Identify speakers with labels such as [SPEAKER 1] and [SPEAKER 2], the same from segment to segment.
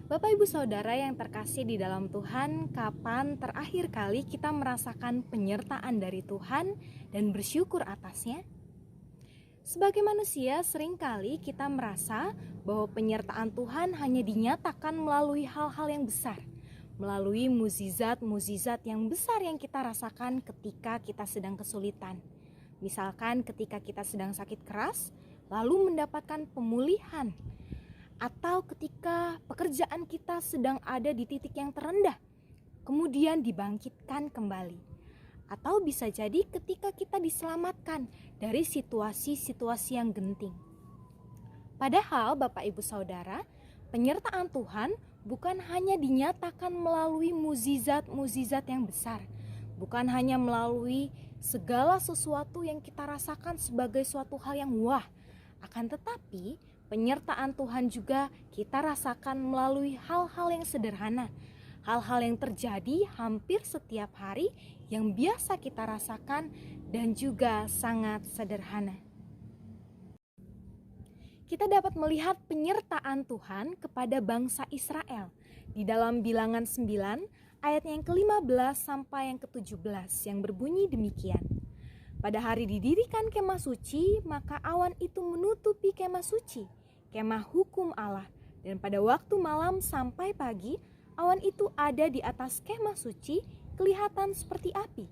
[SPEAKER 1] Bapak Ibu Saudara yang terkasih di dalam Tuhan, kapan terakhir kali kita merasakan penyertaan dari Tuhan dan bersyukur atasnya? Sebagai manusia, seringkali kita merasa bahwa penyertaan Tuhan hanya dinyatakan melalui hal-hal yang besar, melalui mukjizat-mukjizat yang besar yang kita rasakan ketika kita sedang kesulitan. Misalkan ketika kita sedang sakit keras, lalu mendapatkan pemulihan, atau ketika pekerjaan kita sedang ada di titik yang terendah, kemudian dibangkitkan kembali. Atau bisa jadi ketika kita diselamatkan dari situasi-situasi yang genting. Padahal Bapak Ibu Saudara, penyertaan Tuhan bukan hanya dinyatakan melalui mukjizat-mukjizat yang besar, bukan hanya melalui segala sesuatu yang kita rasakan sebagai suatu hal yang wah, akan tetapi penyertaan Tuhan juga kita rasakan melalui hal-hal yang sederhana, hal-hal yang terjadi hampir setiap hari yang biasa kita rasakan dan juga sangat sederhana. Kita dapat melihat penyertaan Tuhan kepada bangsa Israel di dalam Bilangan 9 ayat yang ke-15 sampai yang ke-17 yang berbunyi demikian. Pada hari didirikan kemah suci, maka awan itu menutupi kemah suci, kemah hukum Allah. Dan pada waktu malam sampai pagi, awan itu ada di atas kemah suci, kelihatan seperti api.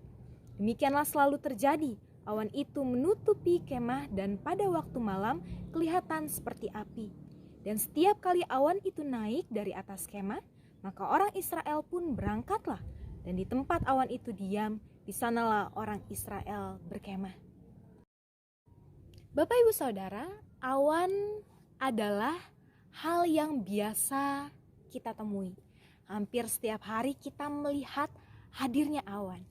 [SPEAKER 1] Demikianlah selalu terjadi, awan itu menutupi kemah dan pada waktu malam kelihatan seperti api. Dan setiap kali awan itu naik dari atas kemah, maka orang Israel pun berangkatlah. Dan di tempat awan itu diam, di sanalah orang Israel berkemah. Bapak Ibu Saudara, awan adalah hal yang biasa kita temui. Hampir setiap hari kita melihat hadirnya awan.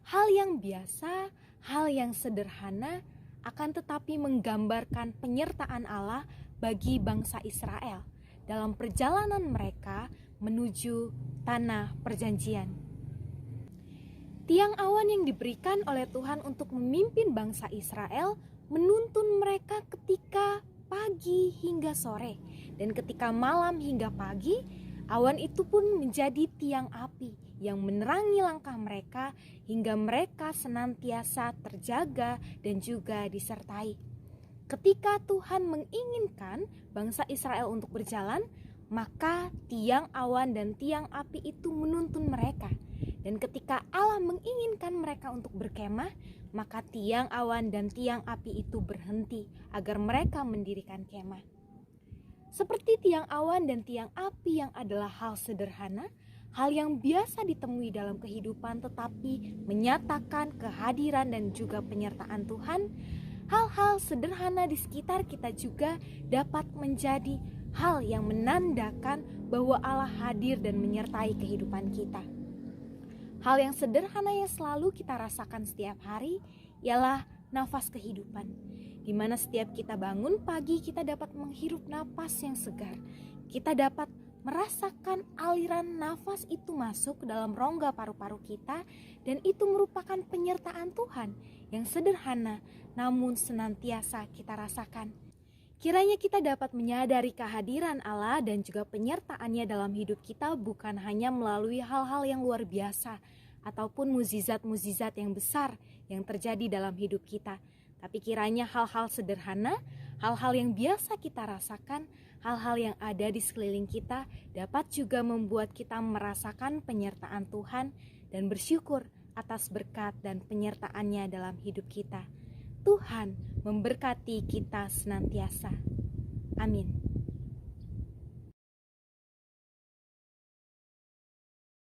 [SPEAKER 1] Hal yang biasa, hal yang sederhana, akan tetapi menggambarkan penyertaan Allah bagi bangsa Israel dalam perjalanan mereka menuju tanah perjanjian. Tiang awan yang diberikan oleh Tuhan untuk memimpin bangsa Israel menuntun mereka ketika pagi hingga sore, dan ketika malam hingga pagi, awan itu pun menjadi tiang api yang menerangi langkah mereka hingga mereka senantiasa terjaga dan juga disertai. Ketika Tuhan menginginkan bangsa Israel untuk berjalan, maka tiang awan dan tiang api itu menuntun mereka. Dan ketika Allah menginginkan mereka untuk berkemah, maka tiang awan dan tiang api itu berhenti agar mereka mendirikan kemah. Seperti tiang awan dan tiang api yang adalah hal sederhana, hal yang biasa ditemui dalam kehidupan tetapi menyatakan kehadiran dan juga penyertaan Tuhan, hal-hal sederhana di sekitar kita juga dapat menjadi hal yang menandakan bahwa Allah hadir dan menyertai kehidupan kita. Hal yang sederhana yang selalu kita rasakan setiap hari ialah nafas kehidupan, di mana setiap kita bangun pagi kita dapat menghirup nafas yang segar. Kita dapat merasakan aliran nafas itu masuk ke dalam rongga paru-paru kita, dan itu merupakan penyertaan Tuhan yang sederhana namun senantiasa kita rasakan. Kiranya kita dapat menyadari kehadiran Allah dan juga penyertaannya dalam hidup kita bukan hanya melalui hal-hal yang luar biasa ataupun mukjizat-mukjizat yang besar yang terjadi dalam hidup kita. Tapi kiranya hal-hal sederhana, hal-hal yang biasa kita rasakan, hal-hal yang ada di sekeliling kita dapat juga membuat kita merasakan penyertaan Tuhan dan bersyukur atas berkat dan penyertaannya dalam hidup kita. Tuhan memberkati kita senantiasa. Amin.